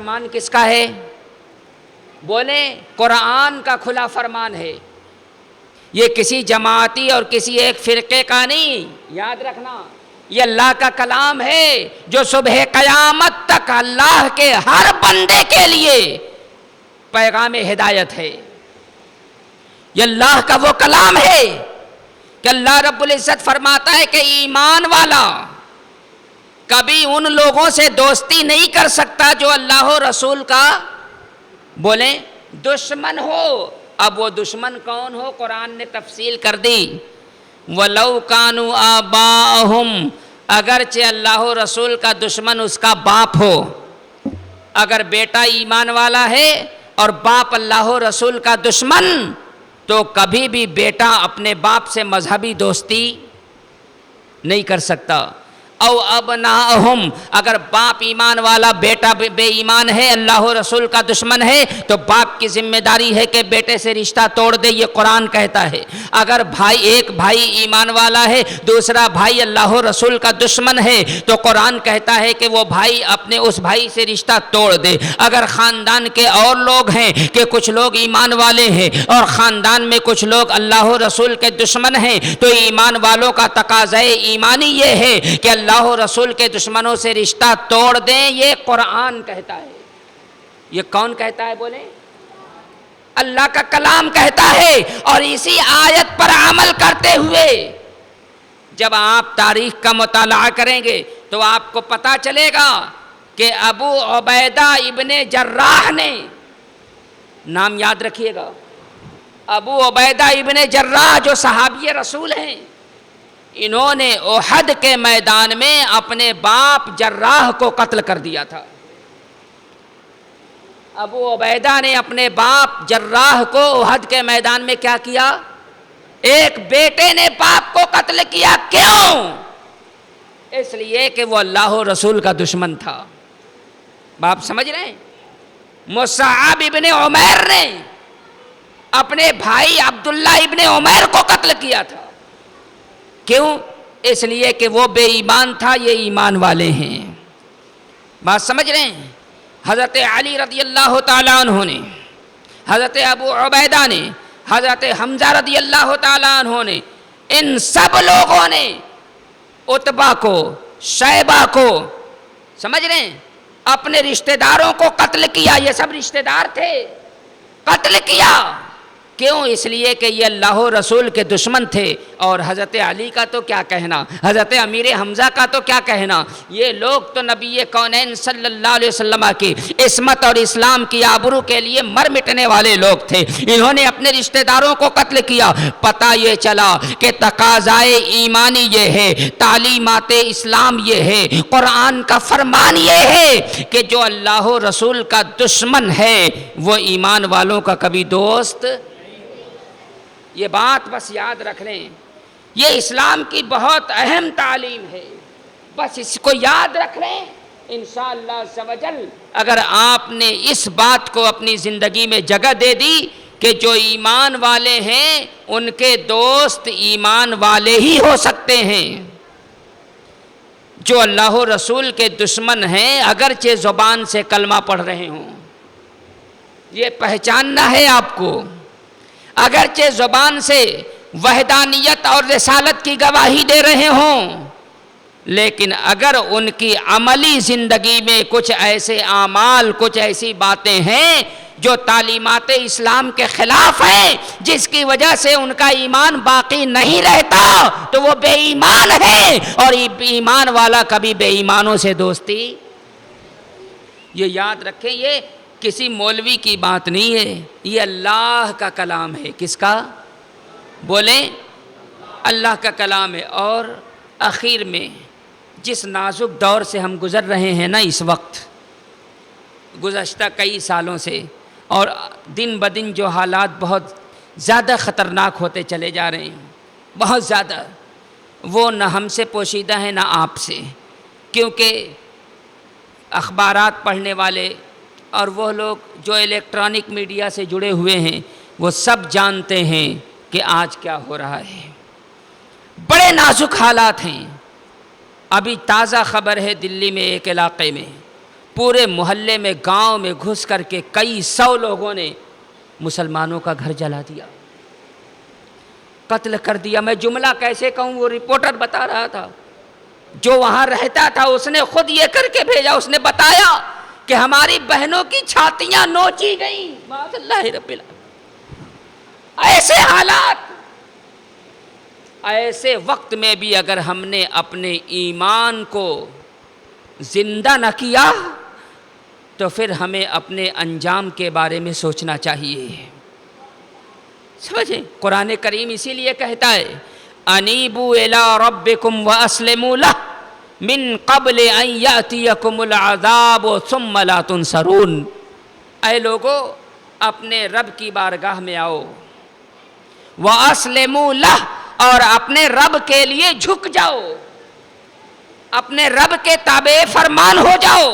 فرمان کس کا ہے؟ بولے قرآن کا کھلا فرمان ہے. یہ کسی جماعتی اور کسی ایک فرقے کا نہیں، یاد رکھنا یہ اللہ کا کلام ہے جو صبح قیامت تک اللہ کے ہر بندے کے لیے پیغام ہدایت ہے. یہ اللہ کا وہ کلام ہے کہ اللہ رب العزت فرماتا ہے کہ ایمان والا کبھی ان لوگوں سے دوستی نہیں کر سکتا جو اللہ و رسول کا بولیں دشمن ہو. اب وہ دشمن کون ہو قرآن نے تفصیل کر دی. وَلَوْ كَانُوا آبَاءَهُمْ، اگرچہ اللہ و رسول کا دشمن اس کا باپ ہو. اگر بیٹا ایمان والا ہے اور باپ اللہ و رسول کا دشمن تو کبھی بھی بیٹا اپنے باپ سے مذہبی دوستی نہیں کر سکتا. او ابناءہم، اگر باپ ایمان والا بیٹا بے ایمان ہے اللہ و رسول کا دشمن ہے تو باپ کی ذمہ داری ہے کہ بیٹے سے رشتہ توڑ دے، یہ قرآن کہتا ہے. اگر ایک بھائی ایمان والا ہے دوسرا بھائی اللہ و رسول کا دشمن ہے تو قرآن کہتا ہے کہ وہ بھائی اپنے اس بھائی سے رشتہ توڑ دے. اگر خاندان کے اور لوگ ہیں کہ کچھ لوگ ایمان والے ہیں اور خاندان میں کچھ لوگ اللہ و رسول کے دشمن ہیں تو ایمان والوں کا تقاضۂ ایمانی یہ ہے کہ اللہ و رسول کے دشمنوں سے رشتہ توڑ دیں. یہ قرآن کہتا ہے. یہ کون کہتا ہے بولیں؟ اللہ کا کلام کہتا ہے. اور اسی آیت پر عمل کرتے ہوئے جب آپ تاریخ کا مطالعہ کریں گے تو آپ کو پتہ چلے گا کہ ابو عبیدہ ابن جراح نے، نام یاد رکھیے گا، ابو عبیدہ ابن جراح جو صحابی رسول ہیں، انہوں نے احد کے میدان میں اپنے باپ جراح کو قتل کر دیا تھا. ابو عبیدہ نے اپنے باپ جراح کو احد کے میدان میں کیا کیا؟ ایک بیٹے نے باپ کو قتل کیا. کیوں؟ اس لیے کہ وہ اللہ و رسول کا دشمن تھا. باپ سمجھ رہے ہیں؟ مصعب ابن عمیر نے اپنے بھائی عبداللہ ابن عمیر کو قتل کیا تھا. کیوں؟ اس لیے کہ وہ بے ایمان تھا، یہ ایمان والے ہیں. بات سمجھ رہے ہیں؟ حضرت علی رضی اللہ تعالیٰ عنہ نے، حضرت ابو عبیدہ نے، حضرت حمزہ رضی اللہ تعالیٰ عنہ نے، ان سب لوگوں نے عتبہ کو، شیبہ کو، سمجھ رہے ہیں، اپنے رشتہ داروں کو قتل کیا. یہ سب رشتہ دار تھے، قتل کیا. کیوں؟ اس لیے کہ یہ اللہ و رسول کے دشمن تھے. اور حضرت علی کا تو کیا کہنا، حضرت امیر حمزہ کا تو کیا کہنا. یہ لوگ تو نبی کونین صلی اللہ علیہ وسلم کی عصمت اور اسلام کی آبرو کے لیے مر مٹنے والے لوگ تھے. انہوں نے اپنے رشتہ داروں کو قتل کیا. پتہ یہ چلا کہ تقاضائے ایمانی یہ ہے، تعلیمات اسلام یہ ہے، قرآن کا فرمان یہ ہے کہ جو اللہ و رسول کا دشمن ہے وہ ایمان والوں کا کبھی دوست. یہ بات بس یاد رکھ لیں، یہ اسلام کی بہت اہم تعلیم ہے. بس اس کو یاد رکھ لیں. انشاءاللہ عز و جل اگر آپ نے اس بات کو اپنی زندگی میں جگہ دے دی کہ جو ایمان والے ہیں ان کے دوست ایمان والے ہی ہو سکتے ہیں، جو اللہ و رسول کے دشمن ہیں اگرچہ زبان سے کلمہ پڑھ رہے ہوں، یہ پہچاننا ہے آپ کو. اگرچہ زبان سے وحدانیت اور رسالت کی گواہی دے رہے ہوں، لیکن اگر ان کی عملی زندگی میں کچھ ایسے اعمال، کچھ ایسی باتیں ہیں جو تعلیمات اسلام کے خلاف ہیں، جس کی وجہ سے ان کا ایمان باقی نہیں رہتا، تو وہ بے ایمان ہے. اور ایمان والا کبھی بے ایمانوں سے دوستی. یہ یاد رکھیں، یہ کسی مولوی کی بات نہیں ہے، یہ اللہ کا کلام ہے. کس کا؟ بولیں اللہ کا کلام ہے. اور اخیر میں جس نازک دور سے ہم گزر رہے ہیں نا اس وقت، گزشتہ کئی سالوں سے، اور دن بدن جو حالات بہت زیادہ خطرناک ہوتے چلے جا رہے ہیں، بہت زیادہ، وہ نہ ہم سے پوشیدہ ہیں نہ آپ سے. کیونکہ اخبارات پڑھنے والے اور وہ لوگ جو الیکٹرانک میڈیا سے جڑے ہوئے ہیں وہ سب جانتے ہیں کہ آج کیا ہو رہا ہے. بڑے نازک حالات ہیں. ابھی تازہ خبر ہے دلی میں ایک علاقے میں پورے محلے میں گاؤں میں گھس کر کے کئی 100 لوگوں نے مسلمانوں کا گھر جلا دیا، قتل کر دیا۔ میں جملہ کیسے کہوں، وہ رپورٹر بتا رہا تھا، جو وہاں رہتا تھا، اس نے خود یہ کر کے بھیجا، اس نے بتایا کہ ہماری بہنوں کی چھاتیاں نوچی گئیں۔ معاذ اللہ رب العالمین۔ ایسے حالات، ایسے وقت میں بھی اگر ہم نے اپنے ایمان کو زندہ نہ کیا تو پھر ہمیں اپنے انجام کے بارے میں سوچنا چاہیے۔ سمجھیں، قرآن کریم اسی لیے کہتا ہے انیبوا الی ربکم واسلموا لہ من قبل ان یاتیکم العذاب ثم لا تنصرون۔ اے لوگو، اپنے رب کی بارگاہ میں آؤ، واسلموا لہ، اور اپنے رب کے لیے جھک جاؤ، اپنے رب کے تابع فرمان ہو جاؤ۔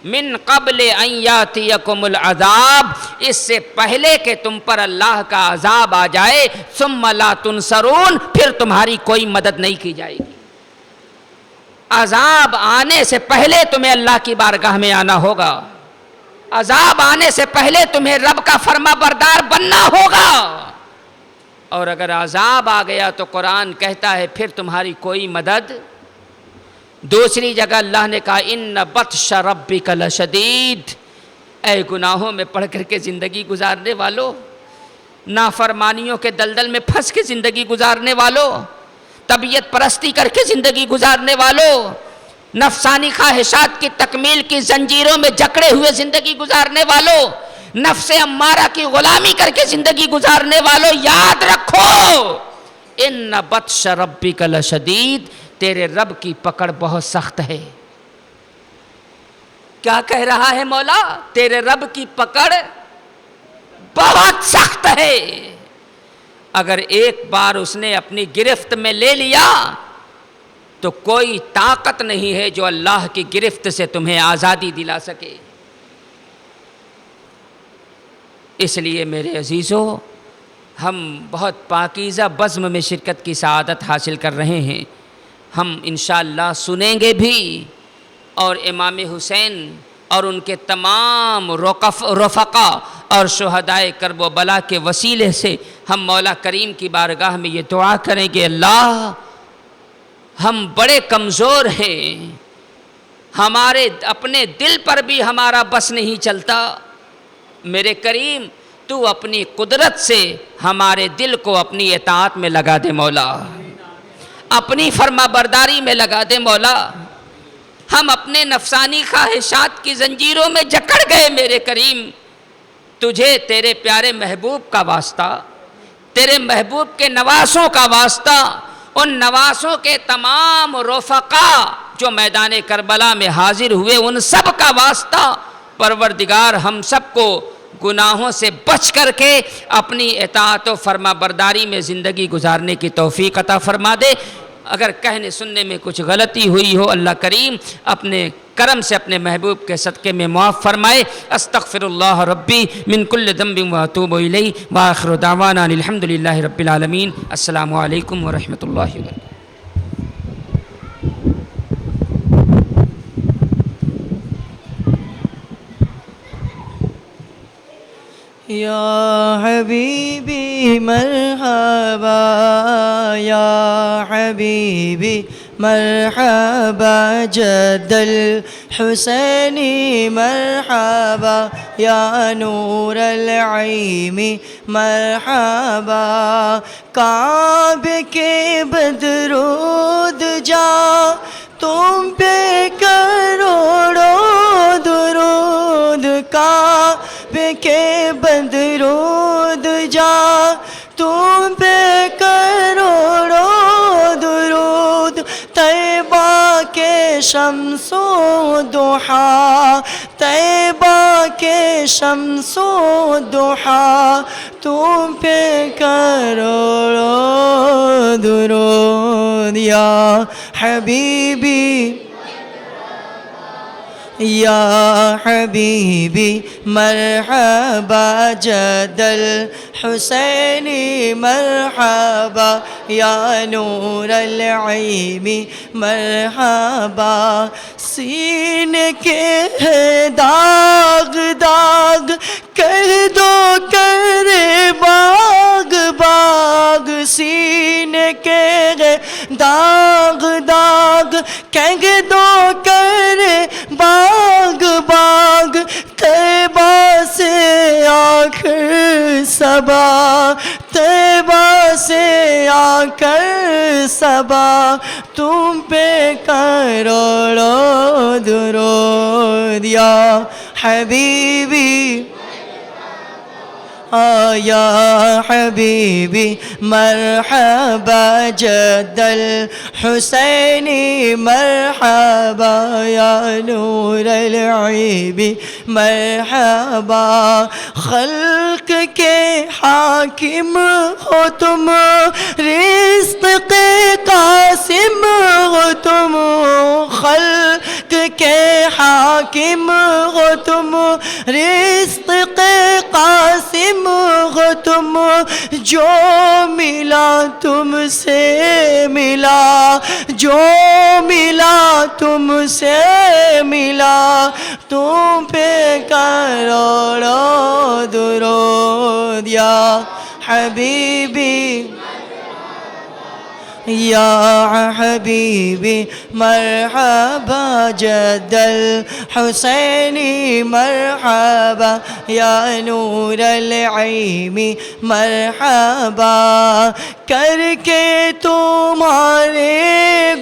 من قبل ان یاتیکم العذاب، اس سے پہلے کہ تم پر اللہ کا عذاب آ جائے، ثم لا تنصرون، پھر تمہاری کوئی مدد نہیں کی جائے گی۔ عذاب آنے سے پہلے تمہیں اللہ کی بارگاہ میں آنا ہوگا، عذاب آنے سے پہلے تمہیں رب کا فرما بردار بننا ہوگا، اور اگر عذاب آ گیا تو قرآن کہتا ہے پھر تمہاری کوئی مدد۔ دوسری جگہ اللہ نے کہا ان بطش ربک لشدید۔ اے گناہوں میں پڑھ کر کے زندگی گزارنے والوں، نافرمانیوں کے دلدل میں پھنس کے زندگی گزارنے والوں، طبیعت پرستی کر کے زندگی گزارنے والوں، نفسانی خواہشات کی تکمیل کی زنجیروں میں جکڑے ہوئے زندگی گزارنے والوں، نفس امارہ کی غلامی کر کے زندگی گزارنے والوں، یاد رکھو ان بطش ربک لشدید، تیرے رب کی پکڑ بہت سخت ہے۔ کیا کہہ رہا ہے مولا؟ تیرے رب کی پکڑ بہت سخت ہے۔ اگر ایک بار اس نے اپنی گرفت میں لے لیا تو کوئی طاقت نہیں ہے جو اللہ کی گرفت سے تمہیں آزادی دلا سکے۔ اس لیے میرے عزیزو، ہم بہت پاکیزہ بزم میں شرکت کی سعادت حاصل کر رہے ہیں۔ ہم انشاءاللہ سنیں گے بھی، اور امام حسین اور ان کے تمام رفقا اور شہدائے کرب و بلا کے وسیلے سے ہم مولا کریم کی بارگاہ میں یہ دعا کریں گے، اللہ ہم بڑے کمزور ہیں، ہمارے اپنے دل پر بھی ہمارا بس نہیں چلتا، میرے کریم تو اپنی قدرت سے ہمارے دل کو اپنی اطاعت میں لگا دے مولا، اپنی فرما برداری میں لگا دے مولا۔ ہم اپنے نفسانی خواہشات کی زنجیروں میں جکڑ گئے میرے کریم، تجھے تیرے پیارے محبوب کا واسطہ، تیرے محبوب کے نواسوں کا واسطہ، ان نواسوں کے تمام رفقا جو میدان کربلا میں حاضر ہوئے، ان سب کا واسطہ، پروردگار ہم سب کو گناہوں سے بچ کر کے اپنی اطاعت و فرما برداری میں زندگی گزارنے کی توفیق عطا فرما دے۔ اگر کہنے سننے میں کچھ غلطی ہوئی ہو، اللہ کریم اپنے کرم سے اپنے محبوب کے صدقے میں معاف فرمائے۔ استغفر اللہ ربی من کل ذنب واتوب الیہ، وآخر دعوانا الحمد للہ رب العالمین۔ السلام علیکم ورحمۃ اللہ وبرکاتہ۔ یا حبیبی مرحبا، یا حبیبی مرحبا، جد الحسینی مرحبا، یا نور العیم مرحبا، کعبے کے بدرود جا تم پہ کروڑوں درود، کعبے کے بدرود جا تم پہ کروڑوں درود، طیبہ کے شمس و ضحیٰ، طیبہ کے شمس و ضحیٰ، تم پہ کروڑوں درود، یا حبیبی یا حبیبی مرحبا جد الحسینی مرحبا یا نور العیم مرحبا سینے کے داغ داغ کر دو کرے باغ باغ سینے کے داغ داغ کہہ دو کرے باغ باغ طیبہ سے آخر صبا طیبہ سے آ کر صبا تم پہ کروڑوں درود یا حبیبی یا حبیبی مرحبا جد الحسینی مرحبا یا نور العیب مرحبا خلق کے حاکم ہو تم رزق کے قاسم ہو تم خلق کے حاکم ہو تم رزق کے قاسم ہو تم جو ملا تم سے ملا جو ملا تم سے ملا تم پہ کروڑوں درود یا حبیبی یا حبیبی مرحبا جد الحسینی مرحبا یا نور العیم مرحبا کر کے تمہارے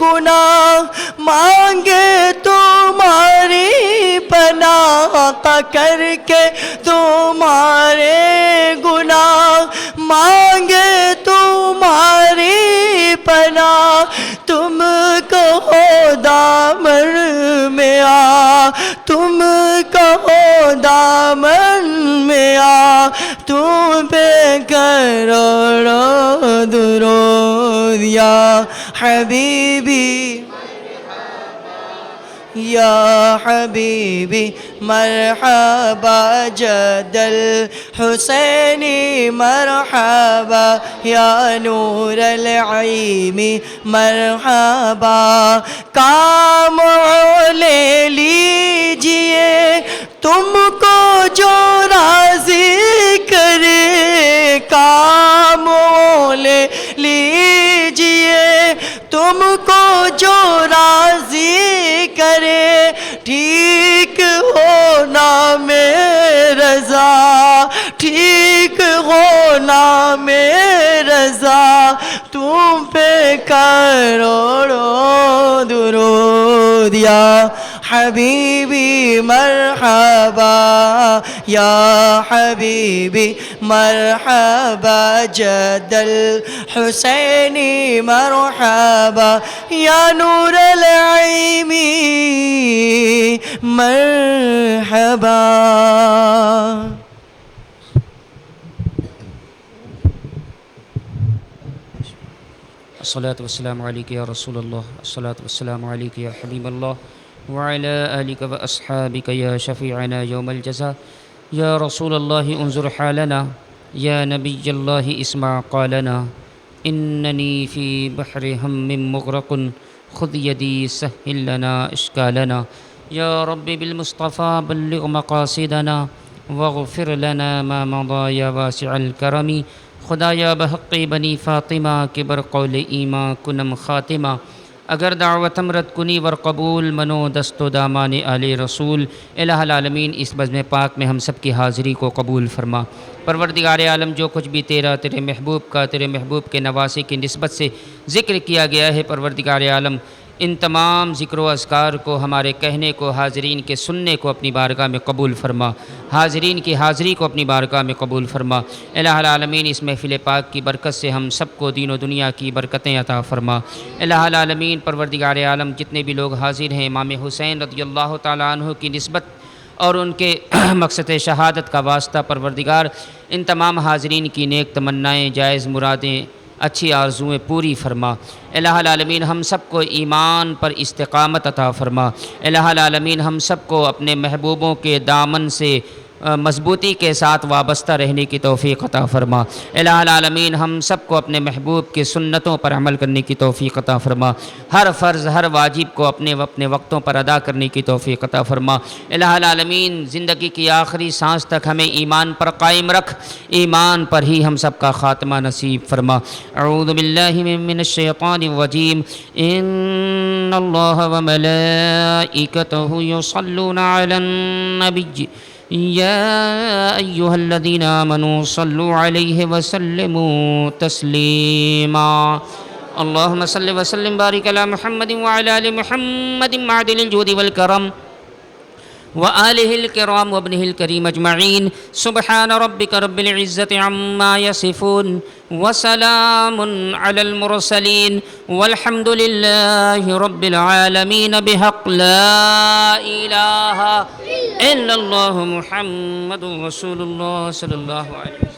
گناہ مانگے تمہاری پناہ کر کے تمہارے گناہ مانگے تمہاری پناہ تم کہو دامن میں آ تم کہو دامن میں آ تم پہ کروڑوں درود یا حبیبی یا حبیبی مرحبا جد الحسینی مرحبا یا نور العیم مرحبا کام لے لیجئے تم کو جو راضی کرے کام لے لیجئے تم کو جو راضی کرے ٹھیک ہونا میں رضا ٹھیک ہونا میں رضا تم پہ کروڑوں درود یا حبیبی مرحبا یا حبیبی مرحبا جد الحسینی مرحبا یا نور العیم مرحبا الصلاة والسلام علیک یا رسول اللہ الصلاة والسلام علیک یا حبیب اللہ وعلى آلك وأصحابك يا شفيعنا يوم الجزاء يا رسول الله انظر حالنا يا نبي الله اسمع قالنا إنني في بحر هم مغرق خذ يدي سهل لنا إشكالنا يا رب بالمصطفى بلغ مقاصدنا واغفر لنا ما مضى يا واسع الكرم خدایا بحق بنی فاطمہ کے برقول ایماں کنم خاتمہ اگر دعوتم رد کنی ور قبول منو دست و دامان آل رسول الہ العالمین اس بزم پاک میں ہم سب کی حاضری کو قبول فرما پروردگار عالم جو کچھ بھی تیرے محبوب کا تیرے محبوب کے نواسے کی نسبت سے ذکر کیا گیا ہے پروردگار عالم ان تمام ذکر و اذکار کو ہمارے کہنے کو حاضرین کے سننے کو اپنی بارگاہ میں قبول فرما حاضرین کی حاضری کو اپنی بارگاہ میں قبول فرما الہ العالمین اس محفل پاک کی برکت سے ہم سب کو دین و دنیا کی برکتیں عطا فرما الہ العالمین پروردگار عالم جتنے بھی لوگ حاضر ہیں امام حسین رضی اللہ تعالیٰ عنہ کی نسبت اور ان کے مقصد شہادت کا واسطہ پروردگار ان تمام حاضرین کی نیک تمنائیں جائز مرادیں اچھی آرزوئیں پوری فرما۔ الہ العالمین ہم سب کو ایمان پر استقامت عطا فرما۔ الہ العالمین ہم سب کو اپنے محبوبوں کے دامن سے مضبوطی کے ساتھ وابستہ رہنے کی توفیق عطا فرما۔ الہ العالمین ہم سب کو اپنے محبوب کی سنتوں پر عمل کرنے کی توفیق عطا فرما۔ ہر فرض ہر واجب کو اپنے وقتوں پر ادا کرنے کی توفیق عطا فرما۔ الہ العالمین زندگی کی آخری سانس تک ہمیں ایمان پر قائم رکھ، ایمان پر ہی ہم سب کا خاتمہ نصیب فرما۔ اعوذ باللہ من الشیطان الرجیم، ان اللہ وملائکتہ یصلون علی النبی یا ایہا الذین آمنوا صلوا علیہ وسلموا تسلیما۔ اللہم صل وسلم بارک علی محمد وعلی آل محمد معدن الجود والکرم وآلہ الکرام وابنہ الکریم اجمعین۔ سبحان ربک رب العزت عما یصفون وسلام علی المرسلین والحمد للہ رب العالمین بحق لا الہ الا اللہ محمد رسول اللہ صلی اللہ علیہ وسلم۔